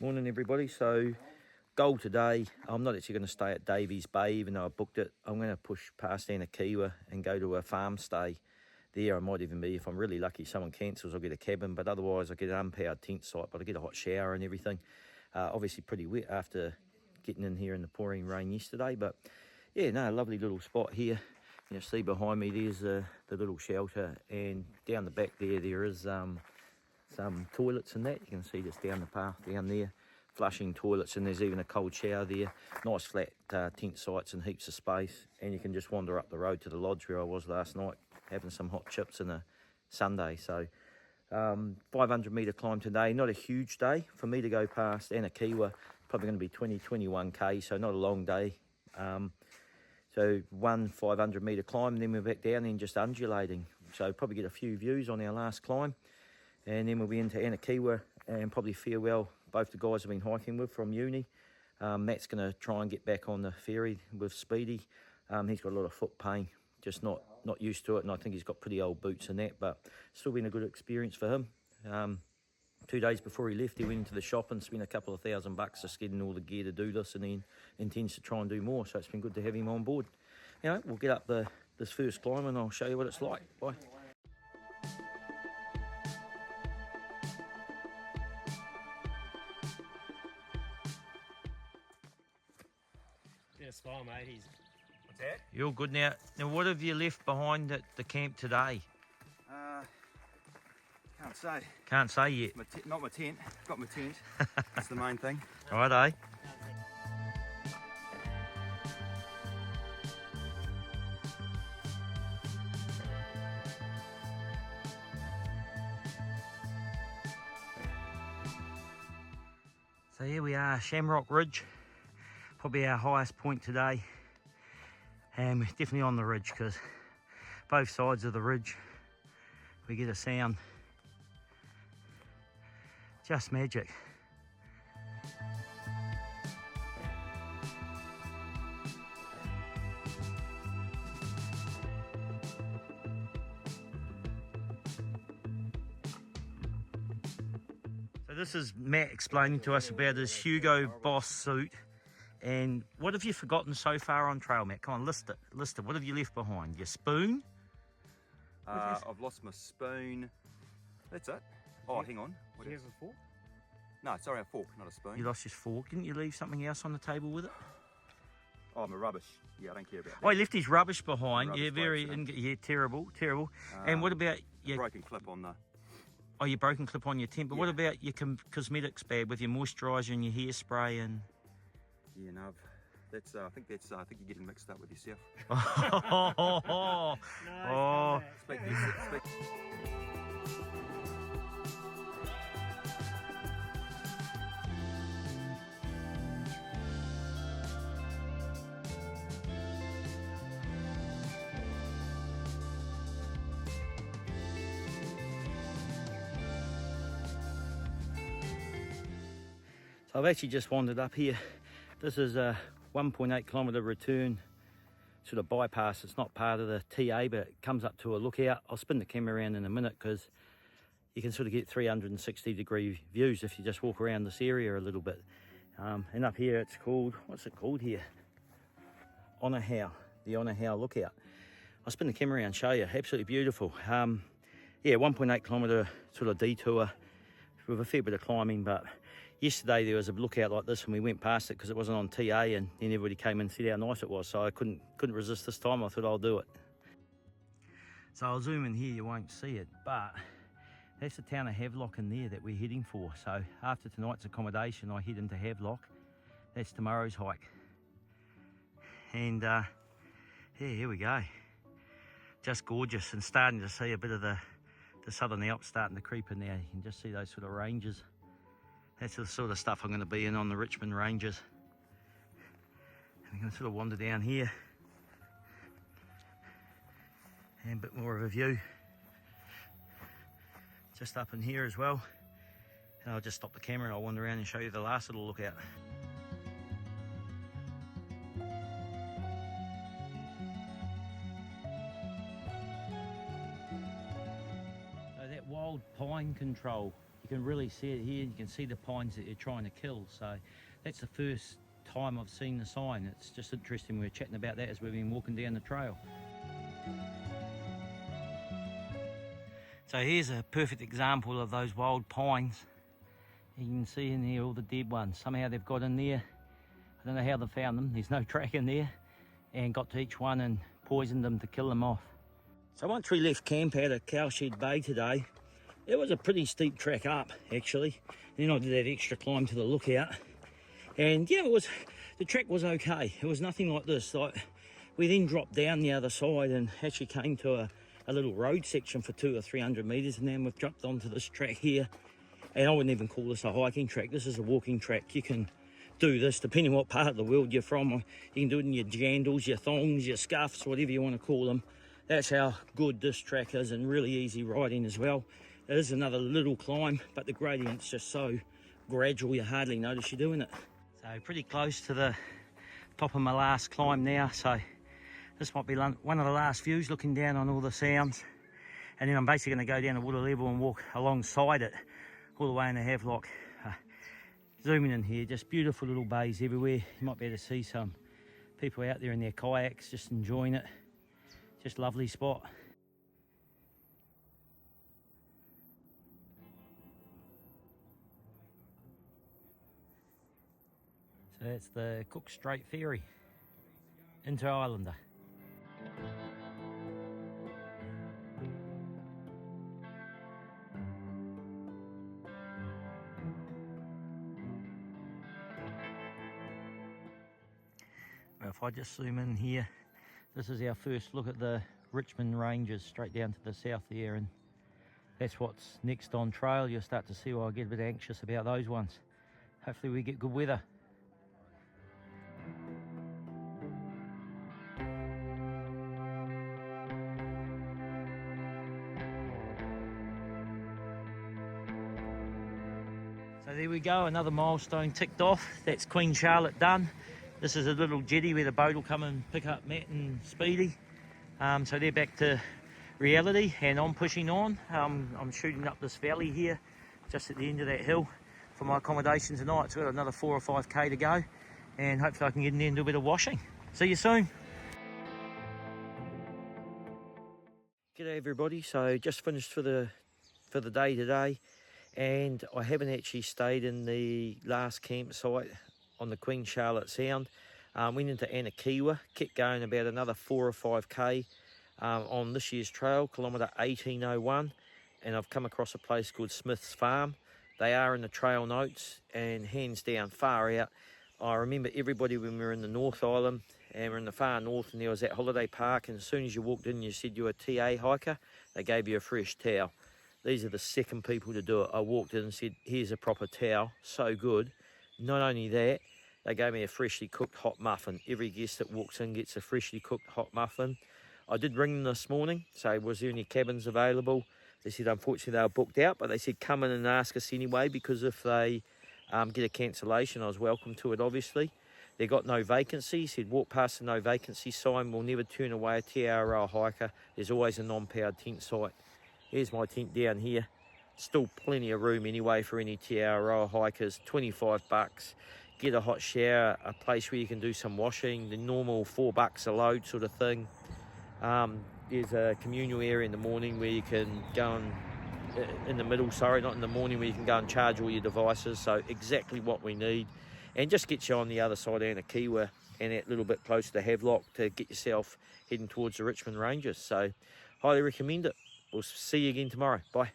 Morning everybody. So goal today, I'm not actually going to stay at Davies Bay even though I booked it. I'm going to push past Anakiwa and go to a farm stay there. I might even be, if I'm really lucky, someone cancels, I'll get a cabin, but otherwise I'll get an unpowered tent site, but I'll get a hot shower and everything. Obviously pretty wet after getting in here in the pouring rain yesterday, but yeah, no, lovely little spot here. You see behind me there's the little shelter, and down the back there is some toilets and that. You can see just down the path down there, flushing toilets, and there's even a cold shower there. Nice flat tent sites and heaps of space, and you can just wander up the road to the lodge where I was last night having some hot chips and a sundae. So 500 metre climb today, not a huge day for me to go past Anakiwa, probably going to be 21k, so not a long day. So one 500 metre climb, then we're back down and just undulating, so probably get a few views on our last climb. And then we'll be into Anakiwa and probably farewell both the guys I've been hiking with from uni. Matt's going to try and get back on the ferry with Speedy. He's got a lot of foot pain, just not used to it, and I think he's got pretty old boots and that, but still been a good experience for him. 2 days before he left, he went into the shop and spent a couple of $1,000 just getting all the gear to do this, and then intends to try and do more, so it's been good to have him on board. Anyway, we'll get up this first climb and I'll show you what it's like. Bye. Smile, mate. What's that? You're all good now. Now, what have you left behind at the camp today? Can't say. Can't say yet. Not my tent. Got my tent. That's the main thing. Right, eh? So here we are, Shamrock Ridge. Probably our highest point today, and we're definitely on the ridge because both sides of the ridge we get a sound, just magic. So this is Matt explaining to us about his Hugo Boss suit. And what have you forgotten so far on trail, Matt? Come on, list it. What have you left behind? Your spoon? I've lost my spoon. That's it. Oh, hang on. Do you have a fork? No, sorry, a fork, not a spoon. You lost your fork. Didn't you leave something else on the table with it? Oh, my rubbish. Yeah, I don't care about that. Oh, he left his rubbish behind. Rubbish Yeah, very. Yeah, terrible. And what about your broken clip on the? Oh, your broken clip on your tent. But what about your cosmetics bag with your moisturiser and your hairspray and? Yeah, no, that's. I think you're getting mixed up with yourself. Oh. So I've actually just wandered up here. This is a 1.8 kilometre return sort of bypass. It's not part of the TA, but it comes up to a lookout. I'll spin the camera around in a minute because you can sort of get 360 degree views if you just walk around this area a little bit. And up here it's called, what's it called here? Honorow, the Honorow lookout. I'll spin the camera around and show you. Absolutely beautiful. Yeah, 1.8 kilometre sort of detour with a fair bit of climbing, but yesterday there was a lookout like this and we went past it because it wasn't on TA, and then everybody came and said how nice it was, so I couldn't resist this time. I thought I'll do it. So I'll zoom in here, you won't see it, but that's the town of Havelock in there that we're heading for. So after tonight's accommodation I head into Havelock. That's tomorrow's hike. And yeah, here we go. Just gorgeous, and starting to see a bit of the Southern Alps starting to creep in there. You can just see those sort of ranges. That's the sort of stuff I'm going to be in on the Richmond Ranges. And we're going to sort of wander down here. And a bit more of a view. Just up in here as well. And I'll just stop the camera and I'll wander around and show you the last little lookout. So that wild pine control You can really see it here. You can see the pines that you're trying to kill. So that's the first time I've seen the sign. It's just interesting. We were chatting about that as we've been walking down the trail. So here's a perfect example of those wild pines. You can see in here all the dead ones. Somehow they've got in there. I don't know how they found them. There's no track in there. And got to each one and poisoned them to kill them off. So once we left camp out at Cowshed Bay today, it was a pretty steep trek up actually. Then I did that extra climb to the lookout. And yeah, the trek was okay. It was nothing like this. Like, we then dropped down the other side and actually came to a little road section for 200 or 300 metres, and then we've dropped onto this track here. And I wouldn't even call this a hiking track. This is a walking track. You can do this depending what part of the world you're from. You can do it in your jandals, your thongs, your scuffs, whatever you want to call them. That's how good this track is, and really easy riding as well. It is another little climb, but the gradient's just so gradual you hardly notice you're doing it. So pretty close to the top of my last climb now. So this might be one of the last views, looking down on all the sounds. And then I'm basically going to go down to water level and walk alongside it all the way in the Havelock. Zooming in here, just beautiful little bays everywhere. You might be able to see some people out there in their kayaks just enjoying it. Just lovely spot. So that's the Cook Strait Ferry into Islander. Well, if I just zoom in here, this is our first look at the Richmond Ranges straight down to the south there, and that's what's next on trail. You'll start to see why I get a bit anxious about those ones. Hopefully we get good weather. So there we go, another milestone ticked off. That's Queen Charlotte done. This is a little jetty where the boat will come and pick up Matt and Speedy. So they're back to reality, and I'm pushing on. I'm shooting up this valley here, just at the end of that hill for my accommodation tonight. It's got another 4 or 5k to go, and hopefully I can get in there and do a bit of washing. See you soon. G'day everybody. So just finished for the day today, and I haven't actually stayed in the last campsite on the Queen Charlotte Sound. Went into Anakiwa, kept going about another 4 or 5k on this year's trail, kilometre 1801, and I've come across a place called Smith's Farm. They are in the trail notes, and hands down, far out. I remember everybody when we were in the North Island, and we're in the far north, and there was that holiday park, and as soon as you walked in, you said you were a TA hiker, they gave you a fresh towel. These are the second people to do it. I walked in and said, here's a proper towel, so good. Not only that, they gave me a freshly cooked hot muffin. Every guest that walks in gets a freshly cooked hot muffin. I did ring them this morning, so was there any cabins available? They said unfortunately they were booked out, but they said come in and ask us anyway, because if they get a cancellation, I was welcome to it obviously. They got no vacancy. Said walk past the no vacancy sign, we'll never turn away a TRL hiker. There's always a non-powered tent site. Here's my tent down here. Still plenty of room anyway for any TRL hikers. 25 bucks. Get a hot shower, a place where you can do some washing, the normal $4 a load sort of thing. There's a communal area in the morning where you can go and, in the middle, sorry, not in the morning, where you can go and charge all your devices. So exactly what we need. And just get you on the other side of Anakiwa and that little bit closer to Havelock to get yourself heading towards the Richmond Ranges. So highly recommend it. We'll see you again tomorrow. Bye.